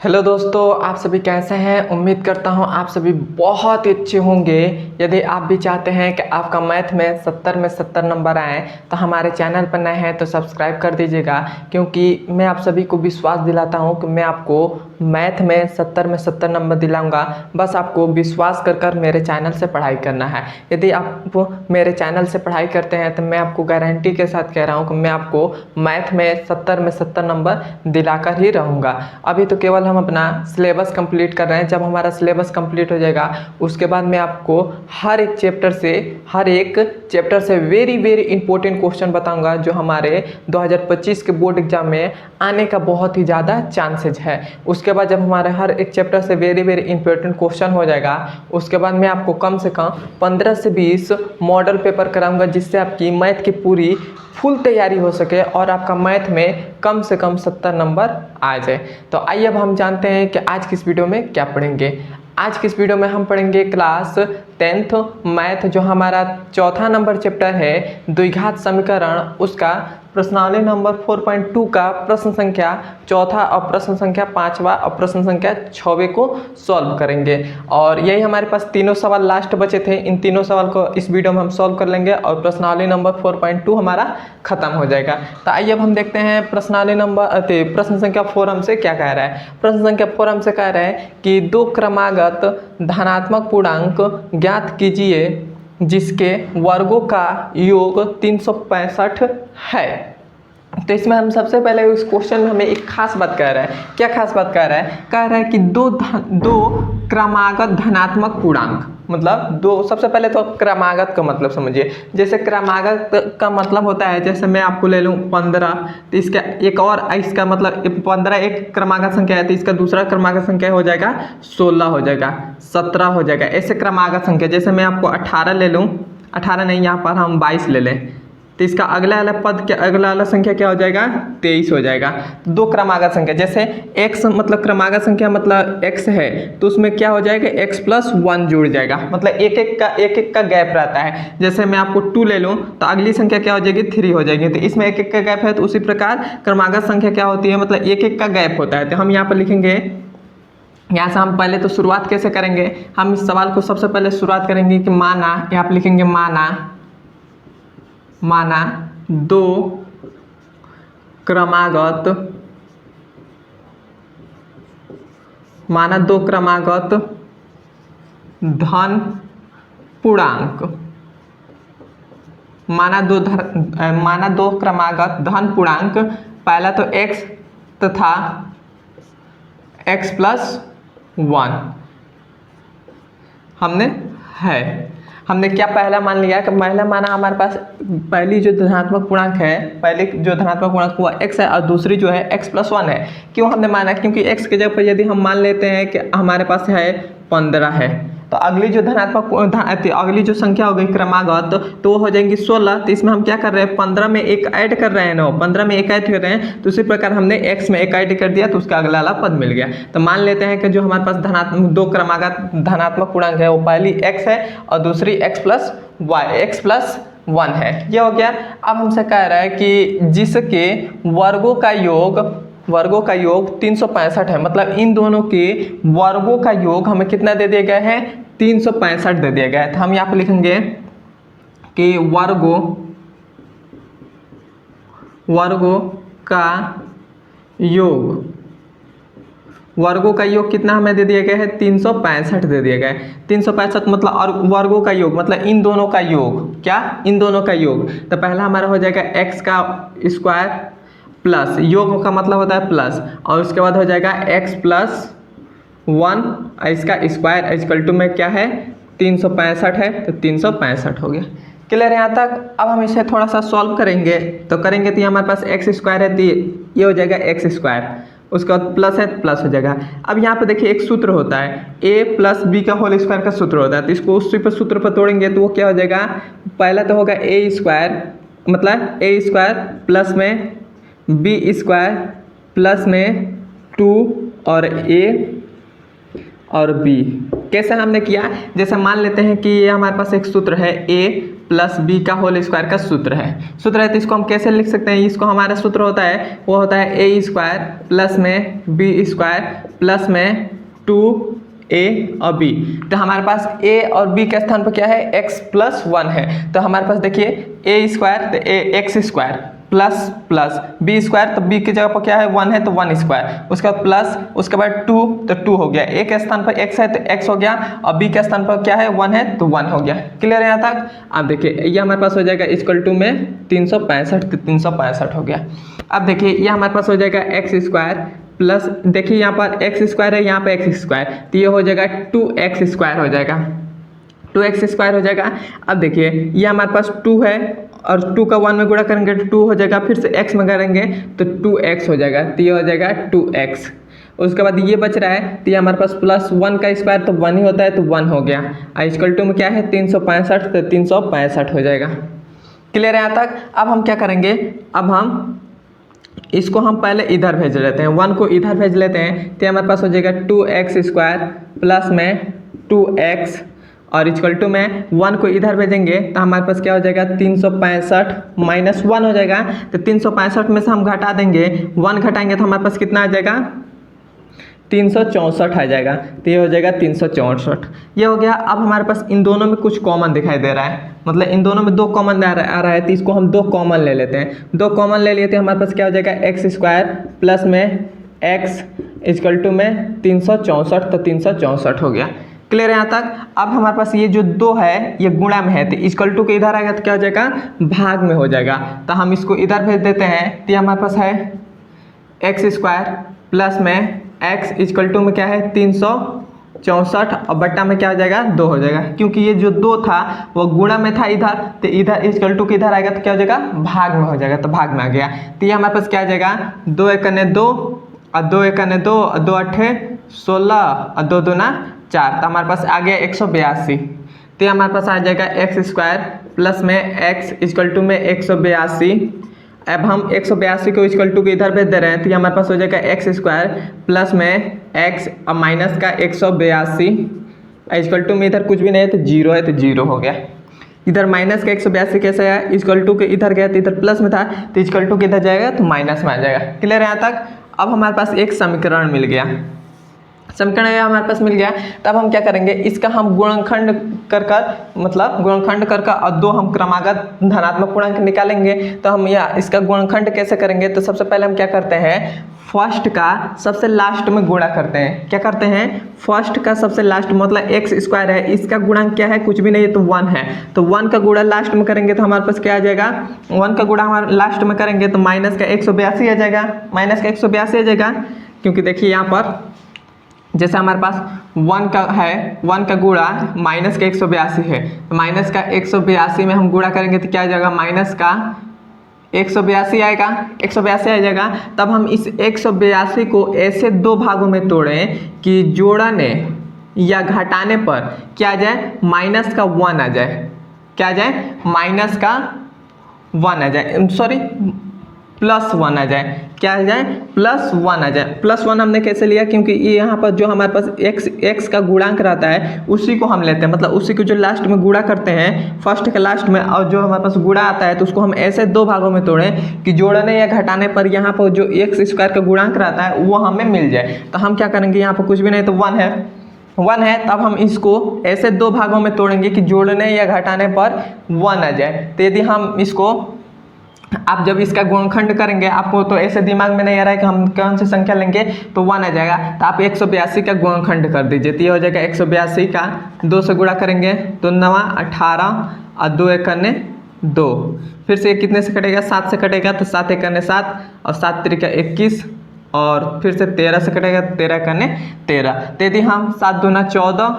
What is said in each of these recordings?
Hello दोस्तों, आप सभी कैसे हैं। उम्मीद करता हूं आप सभी बहुत ही अच्छे होंगे। यदि आप भी चाहते हैं कि आपका मैथ में 70 में 70 नंबर आए तो हमारे चैनल पर नए हैं तो सब्सक्राइब कर दीजिएगा, क्योंकि मैं आप सभी को विश्वास दिलाता हूं कि मैं आपको मैथ में 70 में 70 नंबर दिलाऊंगा। बस आपको विश्वास कर मेरे चैनल से पढ़ाई करना है। यदि आप मेरे चैनल से पढ़ाई करते हैं तो मैं आपको गारंटी के साथ कह रहा हूँ कि मैं आपको मैथ में 70 में 70 नंबर दिलाकर ही रहूँगा। अभी तो केवल हम अपना सिलेबस कंप्लीट कर रहे हैं। जब हमारा सिलेबस कंप्लीट हो जाएगा उसके बाद मैं आपको हर एक चैप्टर से वेरी वेरी इंपॉर्टेंट क्वेश्चन बताऊंगा, जो हमारे 2025 के बोर्ड एग्जाम में आने का बहुत ही ज़्यादा चांसेज है। उसके बाद जब हमारे हर एक चैप्टर से वेरी वेरी इंपॉर्टेंट क्वेश्चन हो जाएगा उसके बाद मैं आपको कम से कम 15 से 20 मॉडल पेपर कराऊंगा, जिससे आपकी मैथ की पूरी फुल तैयारी हो सके और आपका मैथ में कम से कम 70 नंबर आ जाए। तो आइए अब हम जानते हैं कि आज की इस वीडियो में क्या पढ़ेंगे। आज की इस वीडियो में हम पढ़ेंगे क्लास 10th मैथ, जो हमारा चौथा नंबर चैप्टर है द्विघात समीकरण, उसका प्रश्नावली नंबर 4.2 का प्रश्न संख्या चौथा और प्रश्न संख्या 5वां और प्रश्न संख्या 6वें को सॉल्व करेंगे। और यही हमारे पास तीनों सवाल लास्ट बचे थे। इन तीनों सवाल को इस वीडियो में हम सॉल्व कर लेंगे और प्रश्नावली नंबर 4.2 हमारा खत्म हो जाएगा। तो आइए अब हम देखते हैं प्रश्न संख्या 4 हमसे क्या कह रहा है। प्रश्न संख्या 4 हमसे कह रहा है कि दो क्रमागत धनात्मक पूर्णांक ज्ञात कीजिए जिसके वर्गों का योग 365 है। तो इसमें हम सबसे पहले इस क्वेश्चन में हमें एक खास बात कह रहा है। क्या खास बात कह रहा है? कह रहा है कि दो क्रमागत धनात्मक पूर्णांक, मतलब दो। सबसे पहले तो क्रमागत का मतलब समझिए। जैसे क्रमागत का मतलब होता है, जैसे मैं आपको ले लूँ 15, तो इसका एक और इसका मतलब 15 एक क्रमागत संख्या है, तो इसका दूसरा क्रमागत संख्या हो जाएगा 16 हो जाएगा, 17 हो जाएगा। ऐसे क्रमागत संख्या, जैसे मैं आपको 18 ले लूँ, 18 नहीं, यहाँ पर हम 22 ले लें, तो इसका अगला वाला पद क्या, अगला वाला संख्या क्या हो जाएगा? 23 हो जाएगा। दो क्रमागत संख्या, जैसे x मतलब क्रमागत संख्या मतलब x है, तो उसमें क्या हो जाएगा? x+1 जुड़ जाएगा, मतलब एक एक का गैप रहता है। जैसे मैं आपको 2 ले लूँ तो अगली संख्या क्या हो जाएगी? 3 हो जाएगी। तो इसमें एक एक का गैप है, तो उसी प्रकार क्रमागत संख्या क्या होती है? मतलब एक एक का गैप होता है। तो हम यहाँ पर लिखेंगे, यहाँ से हम पहले तो शुरुआत कैसे करेंगे? हम इस सवाल को सबसे पहले शुरुआत करेंगे कि माना, यहाँ पर लिखेंगे माना दो क्रमागत धन पूर्णांक, माना दो क्रमागत धन पूर्णांक, पहला तो x तथा x+1 हमने क्या पहला मान लिया कि पहला माना हमारे पास पहली जो धनात्मक पूर्णांक है, पहले जो धनात्मक पूर्णांक हुआ x है और दूसरी जो है x+1 है। क्यों हमने माना? क्योंकि x के जगह पर यदि हम मान लेते हैं कि हमारे पास है 15 है, तो अगली जो संख्या हो गई क्रमागत, तो वो हो जाएंगी 16। तो इसमें हम क्या कर रहे हैं? 15 में एक ऐड कर रहे हैं ना, 15 में एक ऐड कर रहे हैं, तो उसी प्रकार हमने x में एक ऐड कर दिया तो उसका अगला वाला पद मिल गया। तो मान लेते हैं कि जो हमारे पास दो क्रमागत धनात्मक पूर्णांक है, वो पहली x है और दूसरी x+1 है। ये हो गया। अब हमसे कह रहा है कि जिसके वर्गों का योग 365 है, मतलब इन दोनों के वर्गों का योग हमें कितना दे दिया गया है? 365 दे दिया गया है। तो हम यहाँ पे लिखेंगे कि वर्गों का योग कितना हमें दे दिया गया है? 365 दे दिया गया है। 365 मतलब, और वर्गों का योग मतलब इन दोनों का योग, क्या? इन दोनों का योग। तो पहला हमारा हो जाएगा x का स्क्वायर प्लस, योग का मतलब होता है प्लस, और उसके बाद हो जाएगा x+1 इसका स्क्वायर इक्वल टू में क्या है? 365 है, तो 365 हो गया। क्लियर है यहाँ तक? अब हम इसे थोड़ा सा सॉल्व करेंगे, तो ये हमारे पास x² है, तो ये हो जाएगा x², उसके बाद प्लस है, प्लस हो जाएगा। अब यहाँ पे देखिए एक सूत्र होता है, a+b का होल स्क्वायर का सूत्र होता है, तो इसको उस सूत्र पर तोड़ेंगे तो वो क्या हो जाएगा? पहला तो होगा a² मतलब a² प्लस में b² प्लस में 2 और a और b। कैसे हमने किया? जैसे मान लेते हैं कि ये हमारे पास एक सूत्र है a प्लस बी का होल स्क्वायर का सूत्र है तो इसको हम कैसे लिख सकते हैं? इसको हमारा सूत्र होता है, वो होता है ए स्क्वायर प्लस में बी स्क्वायर प्लस में 2a और b। तो हमारे पास a और b के स्थान पर क्या है? x प्लस 1 है। तो हमारे पास देखिए a स्क्वायर तो x square plus plus B square, तो b की जगह पर क्या है? 1 है तो 1 स्क्वायर, उसके बाद प्लस, उसके बाद 2 तो 2 हो गया। a के स्थान पर x है तो x हो गया, और b के स्थान पर क्या है? 1 है तो 1 हो गया। क्लियर है यहाँ तक? अब देखिए ये हमारे पास हो जाएगा इक्वल टू में 365, तो 365 हो गया। अब देखिए ये हमारे पास हो जाएगा एक्स स्क्वायर प्लस, देखिए यहाँ पर एक्स स्क्वायर है, यहाँ पर एक्स स्क्वायर, तो ये हो जाएगा 2x स्क्वायर हो जाएगा, 2x स्क्वायर हो जाएगा। अब देखिए ये हमारे पास 2 है और 2 का 1 में गुणा करेंगे तो 2 हो जाएगा, फिर से x में करेंगे तो 2x हो जाएगा, तो ये हो जाएगा 2x। उसके बाद ये बच रहा है, तो ये हमारे पास प्लस 1 का स्क्वायर तो 1 ही होता है, तो 1 हो गया। इक्वल टू में क्या है? 365, तो 365 हो जाएगा। क्लियर है यहाँ तक? अब हम क्या करेंगे? अब हम इसको हम पहले इधर भेज लेते हैं, 1 को इधर भेज लेते हैं, तो हमारे पास हो जाएगा 2x स्क्वायर प्लस में 2x और इक्वल टू में 1 को इधर भेजेंगे तो हमारे पास क्या हो जाएगा? 365 माइनस 1 हो जाएगा। तो 365 में से हम घटा देंगे, 1 घटाएंगे तो हमारे पास कितना आ जाएगा? 364 आ जाएगा, तो ये हो जाएगा 364। ये हो गया। अब हमारे पास इन दोनों में कुछ कॉमन दिखाई दे रहा है, मतलब इन दोनों में 2 कॉमन आ रहा है, तो इसको हम 2 कॉमन ले लेते हैं। 2 कॉमन ले लिए तो हमारे पास क्या हो जाएगा? एक्स स्क्वायर प्लस में एक्स इक्वल टू में 364, तो 364 हो गया। क्लियर है यहाँ तक? अब हमारे पास ये जो 2 है ये गुणा में है, तो इक्वल टू के इधर आएगा तो क्या हो जाएगा? भाग में हो जाएगा। तो हम इसको इधर भेज देते हैं, तो हमारे पास है एक्स स्क्वायर प्लस में x इक्वल टू में क्या है? 364 और बट्टा में क्या हो जाएगा? 2 हो जाएगा, क्योंकि ये जो 2 था वो गुणा में था इधर, तो इधर इक्वल टू के इधर आएगा तो क्या हो जाएगा? भाग में हो जाएगा, तो भाग में आ गया। तो ये हमारे पास क्या आ जाएगा? 2 एकने 2 और 2 एकने 2 और 2 अट्ठे 16 और 2 दूना 4, तो हमारे पास आ गया 182। तो हमारे पास आ जाएगा एक्स स्क्वायर प्लस में एक्स इक्वल टू में 182। अब हम 182 को इक्वल टू के इधर भेज दे रहे हैं, तो हमारे पास हो जाएगा एक्स स्क्वायर प्लस में एक्स और माइनस का 182 इक्वल टू में इधर कुछ भी नहीं है तो 0 है, तो 0 हो गया। इधर माइनस का 182 कैसे आया? इक्वल टू के इधर गया तो इधर प्लस में था, तो इक्वल टू के इधर जाएगा तो माइनस में आ जाएगा। क्लियर है यहाँ तक? अब हमारे पास एक समीकरण मिल गया, समीकरण हमारे पास मिल गया। तब हम क्या करेंगे? इसका हम गुणनखंड कर और 2 हम क्रमागत धनात्मक पूर्णांक निकालेंगे। तो हम इसका गुणनखंड कैसे करेंगे? तो सबसे पहले हम क्या करते हैं? फर्स्ट का सबसे लास्ट में गुणा करते हैं। क्या करते हैं? फर्स्ट का सबसे लास्ट, मतलब एक्स स्क्वायर है, इसका गुणांक क्या है? कुछ भी नहीं है, तो 1 है, तो 1 का गुणा लास्ट में करेंगे तो हमारे पास क्या आ जाएगा? 1 का गुणा हमारे लास्ट में करेंगे तो माइनस का 182 आ जाएगा, माइनस का 182 आ जाएगा। क्योंकि देखिए यहाँ पर जैसे हमारे पास 1 का है, 1 का गुणा माइनस का 182 है, तो माइनस का 182 में हम गुणा करेंगे तो क्या आ जाएगा? माइनस का 182 आएगा, 182 आ जाएगा। तब हम इस 182 को ऐसे 2 भागों में तोड़ें कि जोड़ने या घटाने पर क्या आ जाए? माइनस का 1 आ जाए। क्या आ जाए? माइनस का 1 आ जाए, सॉरी प्लस 1 आ जाए। क्या आ जाए? प्लस 1 आ जाए। प्लस 1 हमने कैसे लिया? क्योंकि ये यहाँ पर जो हमारे पास x का गुणांक रहता है उसी को हम लेते हैं, मतलब उसी को जो लास्ट में गुणा करते हैं फर्स्ट के लास्ट में, और जो हमारे पास गुणा आता है तो उसको हम ऐसे 2 भागों में तोड़ें कि जोड़ने या घटाने पर यहाँ पर जो एक्स स्क्वायर का गुणांक रहता है वो हमें मिल जाए। तो हम क्या करेंगे? यहाँ पर कुछ भी नहीं तो 1 है, तब हम इसको ऐसे 2 भागों में तोड़ेंगे कि जोड़ने या घटाने पर 1 आ जाए। तो यदि हम इसको, आप जब इसका गुणनखंड करेंगे आपको तो ऐसे दिमाग में नहीं आ रहा है कि हम कौन सी संख्या लेंगे, तो 1 आ जाएगा, तो आप 182 का गुणनखंड कर दीजिए। तो ये हो जाएगा 182 का 2 से गुणा करेंगे तो 9 18 और 2 एकने 2, फिर से कितने से कटेगा? 7 से कटेगा, तो 7 एकने 7 और 7 त्रिका 21 और फिर से 13 से कटेगा, 13 एकने 13। तो यदि हम 7 दूना 14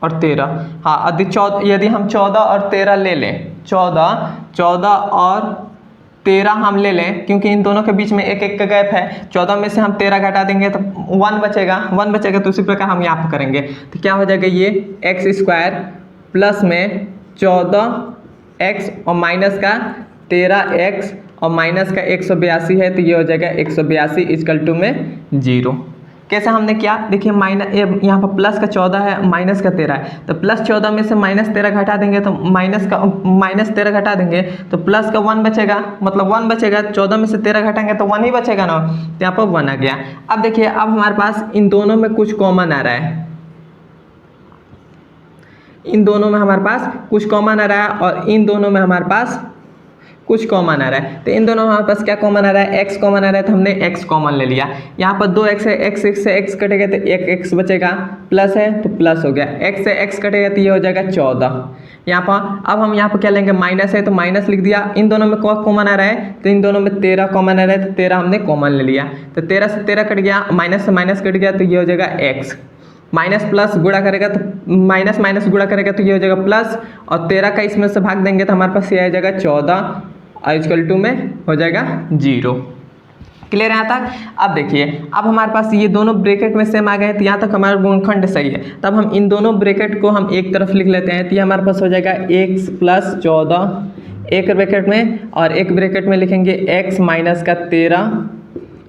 और 13, हाँ यदि हम 14 और 13 ले लें, 14 और 13 हम ले लें, क्योंकि इन दोनों के बीच में एक का गैप है, 14 में से हम 13 घटा देंगे तो 1 बचेगा, तो उसी प्रकार हम यहाँ पर करेंगे। तो क्या हो जाएगा? ये एक्स स्क्वायर प्लस में 14x और माइनस का 13x और माइनस का 182 है, तो ये हो जाएगा 182 इक्वल टू में 0। कैसे हमने किया, देखिए माइनस, यहाँ पर प्लस का 14 है, माइनस का 13 है, तो प्लस 14 में से माइनस 13 घटा देंगे तो माइनस 13 घटा देंगे तो प्लस का 1 बचेगा, मतलब 1 बचेगा। 14 में से 13 घटाएंगे तो 1 ही बचेगा ना, तो यहाँ पर 1 आ गया। अब देखिए अब हमारे पास इन दोनों में कुछ कॉमन आ रहा है, इन दोनों में हमारे पास कुछ कॉमन आ रहा है और इन दोनों में हमारे पास कुछ कॉमन आ रहा है। तो इन दोनों में हमारे पास क्या कॉमन आ रहा है, x कॉमन आ रहा है, तो हमने x कॉमन ले लिया। यहाँ पर 2x है, x से x कटेगा तो 1x बचेगा, प्लस है तो प्लस हो गया, x से x कटेगा तो ये हो जाएगा 14। यहाँ पर अब हम यहाँ पर क्या लेंगे, माइनस है तो माइनस लिख दिया। इन दोनों में कौन कॉमन आ रहा है, तो इन दोनों में 13 कॉमन आ रहा है, तो 13 हमने कॉमन ले लिया। तो 13 से 13 कट गया, माइनस से माइनस कट गया, तो ये हो जाएगा x। माइनस प्लस गुणा करेगा तो माइनस माइनस गुणा करेगा तो ये हो जाएगा प्लस, और 13 का इसमें से भाग देंगे तो हमारे पास ये आ जाएगा 14 और इक्वल टू में हो जाएगा 0। क्लियर है यहाँ तक। अब देखिए अब हमारे पास ये दोनों ब्रैकेट में सेम आ गए, तो यहाँ तक हमारा गुणनखंड सही है। तब हम इन दोनों ब्रैकेट को हम एक तरफ लिख लेते हैं, तो ये हमारे पास हो जाएगा x प्लस 14 एक ब्रैकेट में, और एक ब्रैकेट में लिखेंगे x माइनस का 13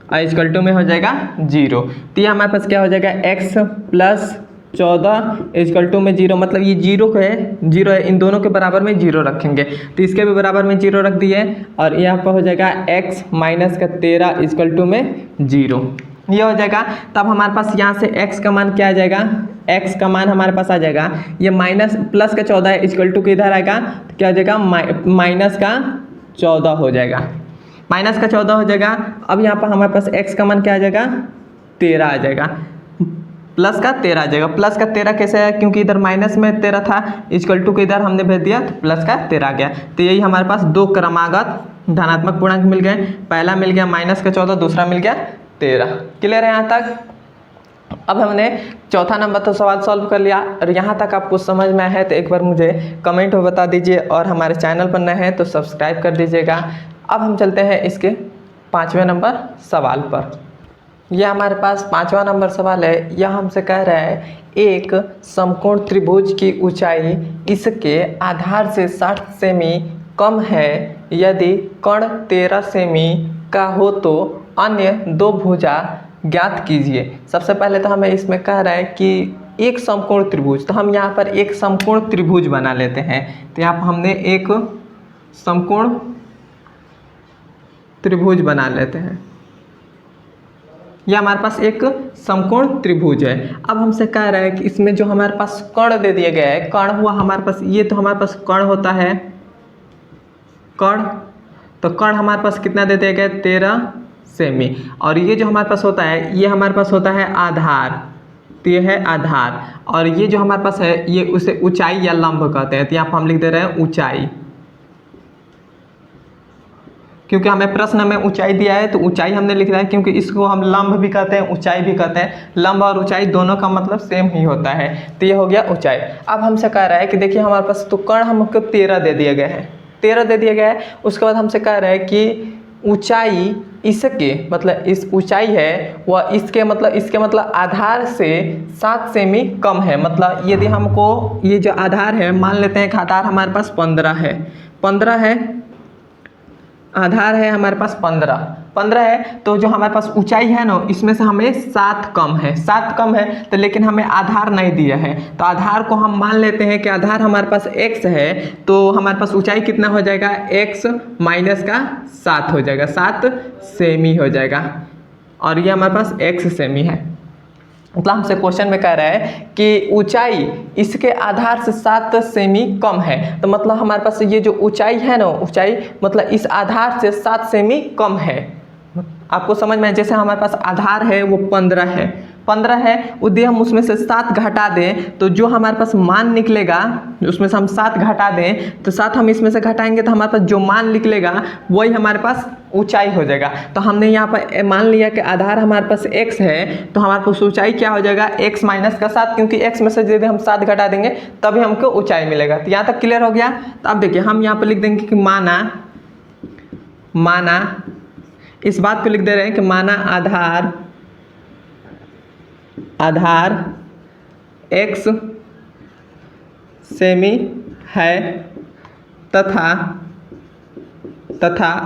और इक्वल टू में हो जाएगा 0। तो ये हमारे पास क्या हो जाएगा, x प्लस 14 इक्वल टू में 0, मतलब ये 0 है, इन दोनों के बराबर में 0 रखेंगे, तो इसके भी बराबर में 0 रख दिए, और यहाँ पर हो जाएगा x माइनस का 13 इक्वल टू में 0, ये हो जाएगा। तब हमारे पास यहाँ से x का मान क्या आ जाएगा, x का मान हमारे पास आ जाएगा, ये माइनस प्लस का 14 है, इक्वल टू के इधर आएगा तो क्या हो जाएगा, माइनस का 14 हो जाएगा, माइनस का 14 हो जाएगा। अब यहाँ पर हमारे पास x का मान क्या आ जाएगा, 13 आ जाएगा, प्लस का 13 आ जाएगा। प्लस का 13 कैसे है, क्योंकि इधर माइनस में 13 था, इक्वल टू के इधर हमने भेज दिया तो प्लस का 13 आ गया। तो यही हमारे पास दो क्रमागत धनात्मक पूर्णांक मिल गए, पहला मिल गया माइनस का 14, दूसरा मिल गया 13। क्लियर है यहाँ तक। अब हमने चौथा नंबर तो सवाल सॉल्व कर लिया, और यहाँ तक आपको समझ में आया है तो एक बार मुझे कमेंट में बता दीजिए, और हमारे चैनल पर नए हैं तो सब्सक्राइब कर दीजिएगा। अब हम चलते हैं इसके 5वें नंबर सवाल पर। यह हमारे पास 5वां नंबर सवाल है। यह हमसे कह रहा है एक समकोण त्रिभुज की ऊंचाई इसके आधार से 60 सेमी कम है, यदि कर्ण 13 सेमी का हो तो अन्य दो भुजा ज्ञात कीजिए। सबसे पहले तो हमें इसमें कह रहा है कि एक समकोण त्रिभुज, तो हम यहाँ पर एक समकोण त्रिभुज बना लेते हैं। तो यहाँ पर हमने एक समकोण त्रिभुज बना लेते हैं, यह हमारे पास एक समकोण त्रिभुज है। अब हमसे कह रहा है कि इसमें जो हमारे पास कर्ण दे दिया गया है, कर्ण हुआ हमारे पास, ये तो हमारे पास कर्ण होता है, कर्ण, तो कर्ण हमारे पास कितना दे दिया गया है, 13 सेमी, और ये जो हमारे पास होता है, ये हमारे पास होता है आधार, तो ये है आधार, और ये जो हमारे पास है ये उसे ऊंचाई या लंब कहते हैं। तो यहाँ पर हम लिख दे रहे हैं ऊंचाई, क्योंकि हमें प्रश्न में ऊंचाई दिया है तो ऊंचाई हमने लिख रहा है, क्योंकि इसको हम लंब भी कहते हैं ऊंचाई भी कहते हैं, लंब और ऊंचाई दोनों का मतलब सेम ही होता है। तो ये हो गया ऊंचाई। अब हमसे कह रहा है कि देखिए हमारे पास तो कर्ण हमको 13 दे दिया गया है, 13 दे दिया गया है। उसके बाद हमसे कह रहा है कि ऊंचाई इसके मतलब इस ऊंचाई है वह इसके मतलब आधार से 7 सेमी कम है। मतलब यदि हमको ये जो आधार है, मान लेते हैं कि आधार हमारे पास 15 है, 15 है आधार है हमारे पास 15 है, तो जो हमारे पास ऊंचाई है ना इसमें से हमें 7 कम है, 7 कम है, तो लेकिन हमें आधार नहीं दिया है, तो आधार को हम मान लेते हैं कि आधार हमारे पास x है, तो हमारे पास ऊंचाई कितना हो जाएगा, x माइनस का 7 हो जाएगा, 7 सेमी हो जाएगा, और ये हमारे पास x सेमी है। मतलब हमसे क्वेश्चन में कह रहा है कि ऊंचाई इसके आधार से 7 सेमी कम है, तो मतलब हमारे पास ये जो ऊंचाई है ना, ऊंचाई मतलब इस आधार से 7 सेमी कम है। आपको समझ में, जैसे हमारे पास आधार है वो 15 है, यदि हम उसमें से 7 घटा दें तो जो हमारे पास मान निकलेगा, उसमें से हम 7 घटा दें तो 7 हम इसमें से घटाएंगे तो हमारे पास जो मान निकलेगा वही हमारे पास ऊंचाई हो जाएगा। तो हमने यहाँ पर मान लिया कि आधार हमारे पास x है, तो हमारे पास ऊंचाई क्या हो जाएगा, x माइनस का 7, क्योंकि x में से यदि हम 7 घटा देंगे तभी हमको ऊंचाई मिलेगा। तो यहाँ तक क्लियर हो गया। तो अब देखिए हम यहाँ पर लिख देंगे कि माना इस बात को लिख दे रहे हैं कि माना आधार x सेमी है तथा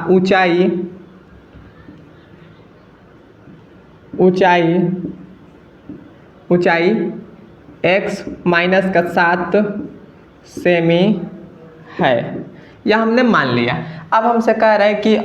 ऊंचाई ऊंचाई x माइनस का 7 सेमी है, यह हमने मान लिया। अब हमसे कह रहे हैं कि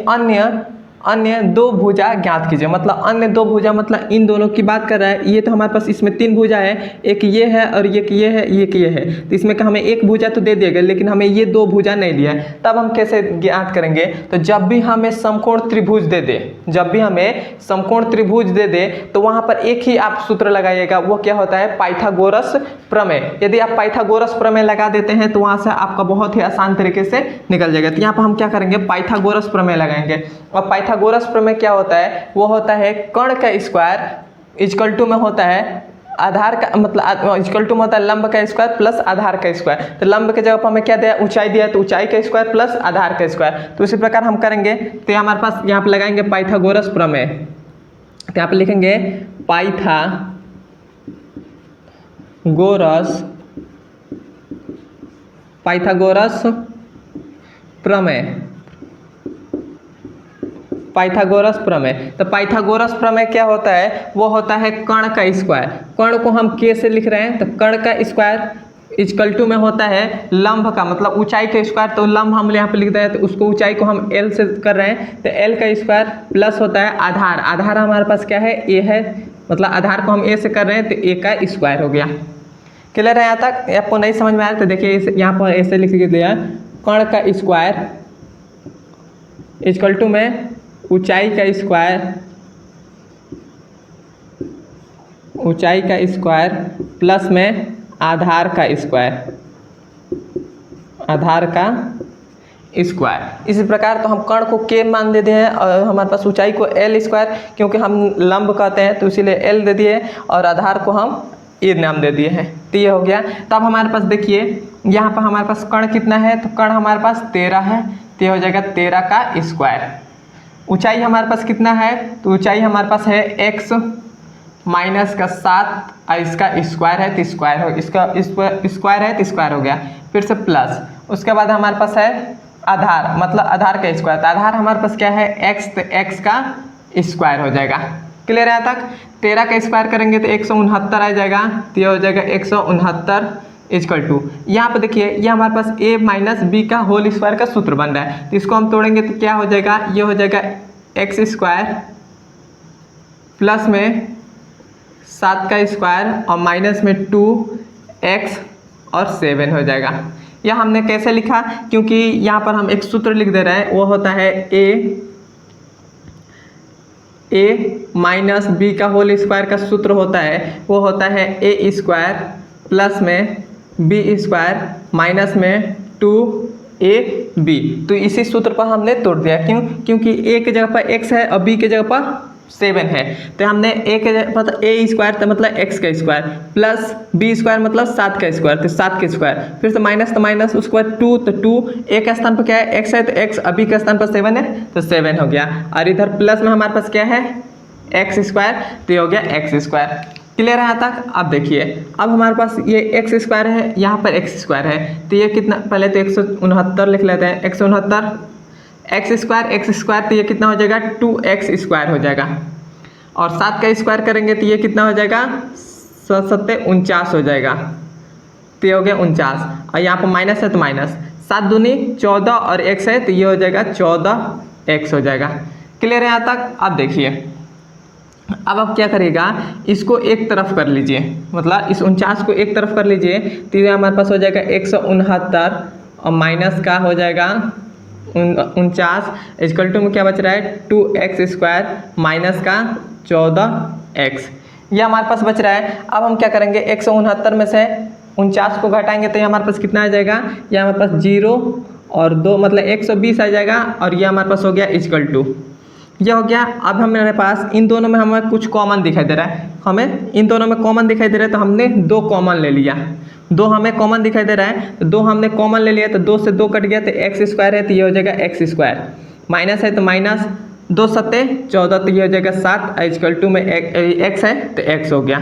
अन्य दो भुजा ज्ञात कीजिए। मतलब अन्य दो भुजा मतलब इन दोनों की बात कर रहा है। ये तो हमारे पास इसमें 3 भुजा है, एक ये है और एक ये है, एक ये है। तो इसमें का हमें एक भुजा तो दे दिया गया, लेकिन हमें ये 2 भुजा नहीं दिया है। तब हम कैसे ज्ञात करेंगे? तो जब भी हमें समकोण त्रिभुज दे दे, जब भी हमें समकोण त्रिभुज दे दे तो वहाँ पर एक ही आप सूत्र लगाइएगा। वो क्या होता है? पाइथागोरस प्रमेय। यदि आप पाइथागोरस प्रमेय लगा देते हैं तो वहाँ से आपका बहुत ही आसान तरीके से निकल जाएगा। तो यहाँ पर हम क्या करेंगे? पाइथागोरस प्रमेय लगाएंगे। और पाइथागोरस प्रमेय क्या होता है? वो होता है कर्ण का स्क्वायर इक्वल टू में होता है आधार का, मतलब इक्वल टू में होता है लंब का स्क्वायर प्लस आधार का स्क्वायर। तो लंब के जगह पर हमें क्या दिया? ऊंचाई दिया, तो ऊंचाई का स्क्वायर प्लस आधार का स्क्वायर। तो इसी प्रकार हम करेंगे। तो हमारे पास यहाँ पर लगाएंगे पाइथागोरस प्रमेय। तो यहाँ पर लिखेंगे पाइथागोरस प्रमेय। पाइथागोरस प्रमेय। तो पाइथागोरस प्रमेय क्या होता है? वो होता है कर्ण का स्क्वायर। कर्ण को हम के से लिख रहे हैं, तो कर्ण का स्क्वायर इक्वल टू में होता है लंब का, मतलब ऊंचाई का स्क्वायर। तो लंब हम यहाँ पे लिख रहे हैं, तो उसको ऊंचाई को हम एल से कर रहे हैं, तो एल का स्क्वायर प्लस होता है आधार। आधार हमारे पास क्या है? ए है, मतलब आधार को हम ए से कर रहे हैं, तो ए का स्क्वायर हो गया। क्लियर है यहाँ तक? आपको नहीं समझ में आया तो देखिए यहाँ पर ऐसे लिख दिया, कर्ण का स्क्वायर इक्वल टू में ऊंचाई का स्क्वायर प्लस में आधार का स्क्वायर। इसी प्रकार तो हम कर्ण को के मान दे दिए हैं और हमारे पास ऊंचाई को एल स्क्वायर, क्योंकि हम लंब कहते हैं तो इसीलिए एल दे दिए, और आधार को हम ए नाम दे दिए हैं। तो ये हो गया। तब हमारे पास देखिए यहाँ पर हमारे पास कर्ण कितना है? तो कर्ण हमारे पास 13 है, तो ये हो जाएगा 13 का स्क्वायर। ऊंचाई हमारे पास कितना है? तो ऊंचाई हमारे पास है x माइनस का 7 और इसका स्क्वायर है तो स्क्वायर हो, इसका स्क्वायर है तो स्क्वायर हो गया। फिर से प्लस, उसके बाद हमारे पास है आधार, मतलब आधार का स्क्वायर। तो आधार हमारे पास क्या है? x, तो x का स्क्वायर हो जाएगा। क्लियर है तक? 13 का स्क्वायर करेंगे तो 169 आ जाएगा, तो ये हो जाएगा 169 इक्वल टू। यहाँ पर देखिए ये हमारे पास a माइनस बी का होल स्क्वायर का सूत्र बन रहा है, तो इसको हम तोड़ेंगे तो क्या हो जाएगा? ये हो जाएगा एक्स स्क्वायर प्लस में 7 का स्क्वायर और माइनस में 2x और 7 हो जाएगा। यह हमने कैसे लिखा? क्योंकि यहाँ पर हम एक सूत्र लिख दे रहे हैं, वो होता है a माइनस बी का होल स्क्वायर का सूत्र होता है, वो होता है a स्क्वायर प्लस में बी स्क्वायर माइनस में 2ab। तो इसी सूत्र पर हमने तोड़ दिया। क्यों? क्योंकि a के जगह पर x है और b के जगह पर 7 है, तो हमने a के जगह पर a स्क्वायर तो मतलब x का स्क्वायर प्लस b स्क्वायर मतलब 7 का स्क्वायर, तो 7 का स्क्वायर, फिर से माइनस तो माइनस, उसके बाद 2 तो 2, a के स्थान पर क्या है? x है, तो x, b के स्थान पर 7 है तो 7 हो गया, और इधर प्लस में हमारे पास क्या है? x स्क्वायर, तो ये हो गया x स्क्वायर। क्लियर है यहाँ तक? अब देखिए अब हमारे पास ये x स्क्वायर है, यहाँ पर x स्क्वायर है, तो ये कितना? पहले तो 169 लिख लेते हैं। 169 x स्क्वायर, तो ये कितना हो जाएगा? 2x स्क्वायर हो जाएगा, और 7 का स्क्वायर करेंगे तो ये कितना हो जाएगा? 7 49 हो जाएगा, तो ये हो गया 49, और यहाँ पर माइनस है तो माइनस, 7 दूनी 14 और x है तो ये हो जाएगा 14x हो जाएगा। क्लियर है यहाँ तक? अब देखिए अब आप क्या करिएगा, इसको एक तरफ कर लीजिए, मतलब इस 49 को एक तरफ कर लीजिए, तो ये हमारे पास हो जाएगा 169 और माइनस का हो जाएगा 49 इक्वल टू में क्या बच रहा है? 2x स्क्वायर माइनस का 14x, ये हमारे पास बच रहा है। अब हम क्या करेंगे? 169 में से 49 को घटाएंगे तो ये हमारे पास कितना आ जाएगा? ये हमारे पास 0 और 2 मतलब 120 आ जाएगा, और ये हमारे पास हो गया इक्वल टू, ये हो गया। अब हमारे पास इन दोनों में हमें कुछ कॉमन दिखाई दे रहा है, हमें इन दोनों में कॉमन दिखाई दे रहा है, तो हमने 2 कॉमन ले लिया। 2 हमें कॉमन दिखाई दे रहा है, तो 2 हमने कॉमन ले लिया, तो 2 से 2 कट गया, तो x स्क्वायर है तो ये हो जाएगा x स्क्वायर, माइनस है तो माइनस, 2 7 14, तो ये हो जाएगा 7 इक्वल टू में x है तो x हो गया।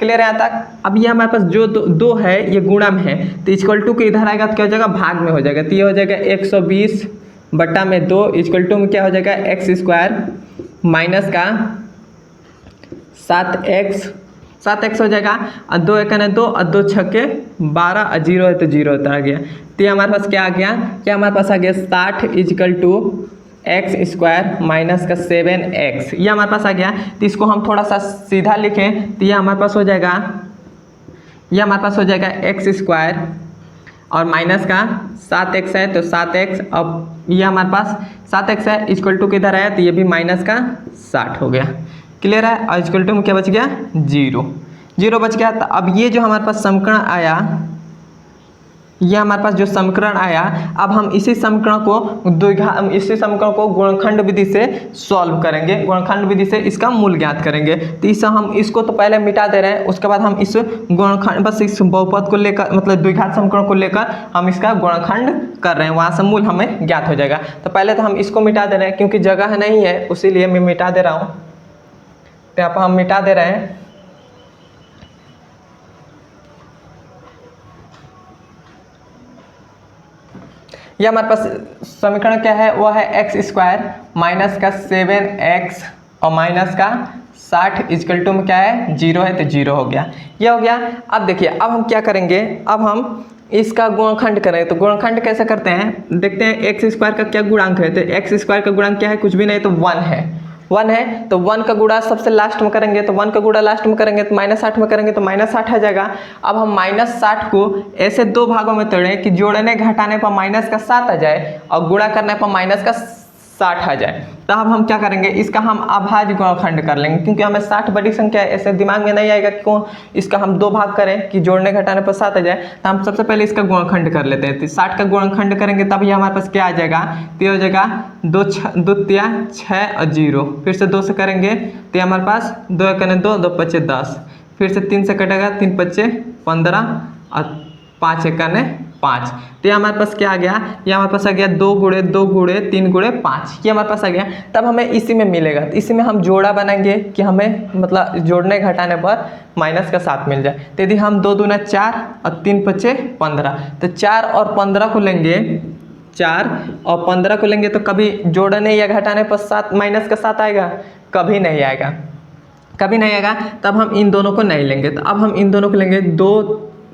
क्लियर है यहाँ तक? अब ये हमारे पास जो 2 है ये गुणा में है, तो इक्वल टू के इधर आएगा तो क्या हो जाएगा? भाग में हो जाएगा, तो ये हो जाएगा 120 बटा में 2 इक्वल टू में क्या हो जाएगा? x स्क्वायर माइनस का 7x 7x हो जाएगा और 2 एक 2 और 2 छक्के 12 और 0 है तो 0 होता आ गया। तो ये हमारे पास क्या आ गया, क्या हमारे पास आ गया 60 equal to x square minus का 7x, ये हमारे पास आ गया। तो इसको हम थोड़ा सा सीधा लिखें तो ये हमारे पास हो जाएगा, ये हमारे पास हो जाएगा एक्स स्क्वायर और माइनस का 7x है तो 7x, अब ये हमारे पास 7x है इक्वल टू किधर आया तो ये भी माइनस का 60 हो गया। क्लियर है। और इक्वल टू में क्या बच गया 0 बच गया। तो अब ये जो हमारे पास समीकरण आया, ये हमारे पास जो समीकरण आया, अब हम इसी समीकरण को गुणनखंड विधि से सॉल्व करेंगे, गुणनखंड विधि से इसका मूल ज्ञात करेंगे। तो इस हम इसको तो पहले मिटा दे रहे हैं, उसके बाद हम इस गुणनखंड बस इस बहुपद को लेकर मतलब द्विघात समीकरण को लेकर हम इसका गुणनखंड कर रहे हैं, वहाँ से मूल हमें ज्ञात हो जाएगा। तो पहले तो हम इसको मिटा दे रहे हैं क्योंकि जगह नहीं है उसीलिए मैं मिटा दे रहा हूँ। तो यहाँ पर हम मिटा दे रहे हैं। यह हमारे पास समीकरण क्या है, वह है एक्स स्क्वायर माइनस का 7x और माइनस का 60 इजकल टू में क्या है 0 है तो 0 हो गया, यह हो गया। अब देखिए अब हम क्या करेंगे, अब हम इसका गुणनखंड करें। तो गुणनखंड कैसे करते हैं देखते हैं। एक्स स्क्वायर का क्या गुणांक है, तो एक्स स्क्वायर का गुणांक क्या है, कुछ भी नहीं तो 1 है तो 1 का गुणा सबसे लास्ट में करेंगे, तो 1 का गुणा लास्ट में करेंगे तो -60 में करेंगे तो -60 आ जाएगा। अब हम -60 को ऐसे 2 भागों में तोड़ें कि जोड़ने घटाने पर माइनस का 7 आ जाए और गुणा करने पर माइनस का 60 आ जाए। तब हम क्या करेंगे, इसका हम अभाज्य गुणनखंड कर लेंगे क्योंकि हमें 60 बड़ी संख्या है, ऐसे दिमाग में नहीं आएगा कि कौन इसका हम 2 भाग करें कि जोड़ने घटाने पर 7 आ जाए। तो हम सबसे पहले इसका गुणनखंड कर लेते हैं। तो 60 का गुणनखंड करेंगे तब ये हमारे पास क्या आ जाएगा, तो हो जाएगा 2 तिया 6 और 0, फिर से 2 से करेंगे तो हमारे पास 2 एक 2 2 5 10, फिर से 3 से कटेगा 3 5 15 और 5 एक 5। तो ये हमारे पास क्या आ गया, ये हमारे पास आ गया 2 गुणे 2 गुणे 3 गुणे 5, ये हमारे पास आ गया। तब हमें इसी में मिलेगा, तो इसी में हम जोड़ा बनाएंगे कि हमें मतलब जोड़ने घटाने पर माइनस का 7 मिल जाए। तो यदि हम 2 दूना 4 और 3 5 15, तो 4 और 15 को लेंगे, 4 और 15 को लेंगे तो कभी जोड़ने या घटाने पर 7 माइनस का 7 आएगा, कभी नहीं आएगा, कभी नहीं आएगा। तब हम इन दोनों को नहीं लेंगे। तो अब हम इन दोनों को लेंगे,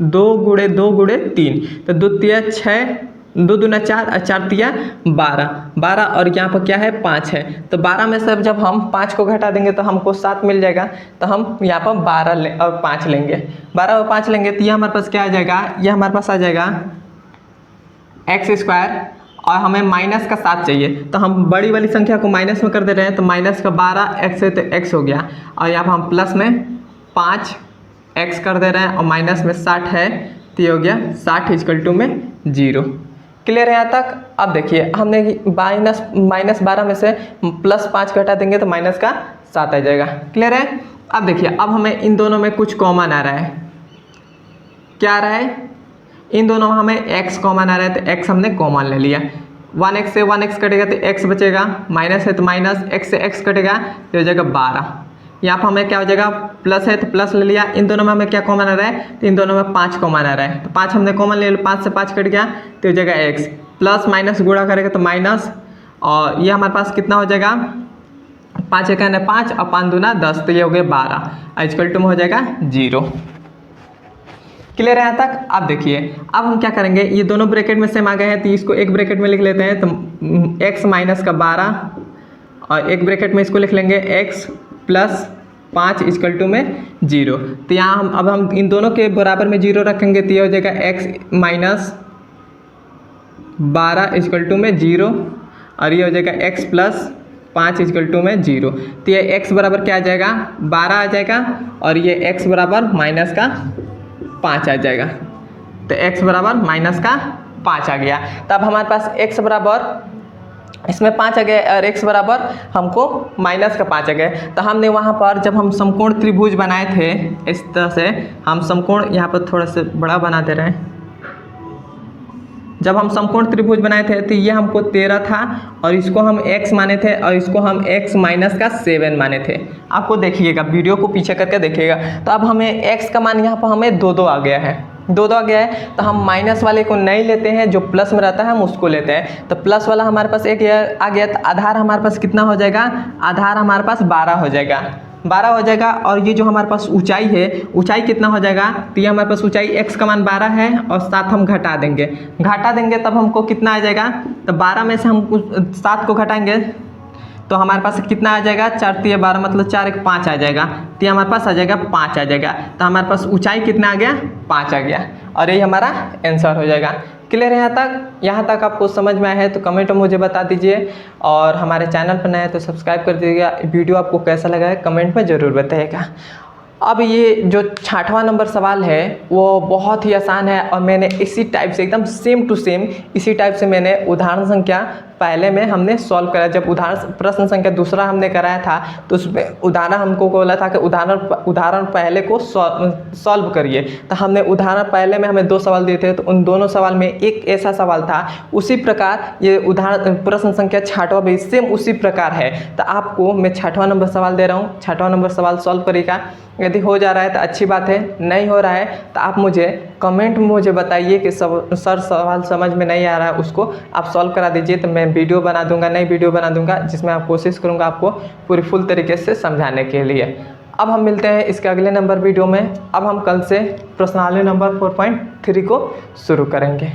2 गुणे 2 गुणे 3, तो 2 तिया 6, 2 दूना 4 और 4 तिया 12 और यहाँ पर क्या है 5 है। तो 12 में से जब हम 5 को घटा देंगे तो हमको 7 मिल जाएगा। तो हम यहाँ पर 12 और 5 लेंगे, 12 और 5 लेंगे तो ये हमारे पास क्या आ जाएगा, ये हमारे पास आ जाएगा एक्स स्क्वायर और हमें माइनस का 7 चाहिए। तो हम बड़ी वाली संख्या को माइनस में कर दे रहे हैं, तो माइनस का 12 एक्स है तो एक्स हो गया, और यहाँ पर हम प्लस में 5 एक्स कर दे रहे हैं और माइनस में 60 है तो ये हो गया 60 इजकल टू में 0। क्लियर है यहाँ तक। अब देखिए हमने -12 में से +5 घटा देंगे तो माइनस का 7 आ जाएगा। क्लियर है। अब देखिए अब हमें इन दोनों में कुछ कॉमन आ रहा है, क्या आ रहा है, इन दोनों में हमें x कॉमन आ रहा है तो x हमने कॉमन ले लिया। 1x से 1x कटेगा तो x बचेगा, माइनस है तो माइनस, x से x कटेगा तो हो जाएगा 12। यहाँ पर हमें क्या हो जाएगा, प्लस है तो प्लस ले लिया। इन दोनों में हमें क्या कॉमन आ रहा है, तो इन दोनों में 5 कॉमन आ रहा है, तो 5 हमने कॉमन ले लिया, 5 से 5 कट गया तो हो जाएगा x, प्लस माइनस गुणा करेगा तो माइनस, और ये हमारे पास कितना हो जाएगा 5 एक 5 और 5 दूना 10, तो ये हो गया 12 इक्वल टू में हो जाएगा 0। क्लियर है यहाँ तक। अब देखिए अब हम क्या करेंगे, ये दोनों ब्रैकेट में सेम आ गए हैं तो इसको एक ब्रैकेट में लिख लेते हैं, तो x माइनस का 12 और एक ब्रैकेट में इसको लिख लेंगे x प्लस 5 इक्वल टू में 0। तो यहाँ हम इन दोनों के बराबर में 0 रखेंगे तो ये हो जाएगा x माइनस 12 इक्वल टू में 0 और ये हो जाएगा x प्लस 5 इक्वल टू में 0। तो ये x बराबर क्या आ जाएगा 12 आ जाएगा और ये x बराबर माइनस का 5 आ जाएगा। तो x बराबर माइनस का 5 आ गया। तब हमारे पास x बराबर इसमें 5 आ गया और x बराबर हमको माइनस का 5 आ गया। तो हमने वहाँ पर जब हम समकोण त्रिभुज बनाए थे इस तरह से, हम समकोण यहाँ पर थोड़ा सा बड़ा बना दे रहे हैं, जब हम समकोण त्रिभुज बनाए थे तो ये हमको 13 था और इसको हम x माने थे और इसको हम x माइनस का 7 माने थे। आपको देखिएगा, वीडियो को पीछे करके देखिएगा। तो अब हमें x का मान यहाँ पर हमें 2 आ गया है, 2 आ गया है। तो हम माइनस वाले को नहीं लेते हैं, जो प्लस में रहता है हम उसको लेते हैं। तो प्लस वाला हमारे पास एक आ गया, तो आधार हमारे पास कितना हो जाएगा, आधार हमारे पास 12 हो जाएगा। 12 हो जाएगा। और ये जो हमारे पास ऊंचाई है, ऊंचाई कितना हो जाएगा, तो ये हमारे पास ऊंचाई x का मान 12 है और 7 हम घटा देंगे तब हमको कितना आ जाएगा, तो 12 में से हम 7 को घटाएंगे तो हमारे पास कितना आ जाएगा, 4 3 12 मतलब 4 1 5 आ जाएगा। तो ये हमारे पास आ जाएगा 5 आ जाएगा। तो हमारे पास ऊंचाई कितना आ गया, 5 आ गया और यही हमारा आंसर हो जाएगा। क्लियर है यहाँ तक आपको समझ में आया है तो कमेंट में मुझे बता दीजिए, और हमारे चैनल पर नए हैं तो सब्सक्राइब कर दीजिएगा। वीडियो आपको कैसा लगा है कमेंट में ज़रूर बताइएगा। अब ये जो 6वां नंबर सवाल है वो बहुत ही आसान है, और मैंने इसी टाइप से एकदम सेम टू सेम इसी टाइप से मैंने उदाहरण संख्या पहले में हमने सॉल्व करा। जब प्रश्न संख्या दूसरा हमने कराया था तो उसमें उदाहरण हमको बोला था कि उदाहरण पहले को सॉल्व करिए। तो हमने उदाहरण पहले में हमें 2 सवाल दिए थे, तो उन दोनों सवाल में एक ऐसा सवाल था। उसी प्रकार ये उदाहरण प्रश्न संख्या 6वां भी सेम उसी प्रकार है। तो आपको मैं 6वां नंबर सवाल दे रहा हूँ, 6वां नंबर सवाल सॉल्व करिएगा। यदि हो जा रहा है तो अच्छी बात है, नहीं हो रहा है तो आप मुझे कमेंट में मुझे बताइए कि सर सवाल समझ में नहीं आ रहा है, उसको आप सॉल्व करा दीजिए। तो मैं वीडियो बना दूंगा, नई वीडियो बना दूंगा जिसमें आप कोशिश करूंगा आपको पूरी फुल तरीके से समझाने के लिए। अब हम मिलते हैं इसके अगले नंबर वीडियो में। अब हम कल से प्रश्नावली नंबर 4.3 को शुरू करेंगे।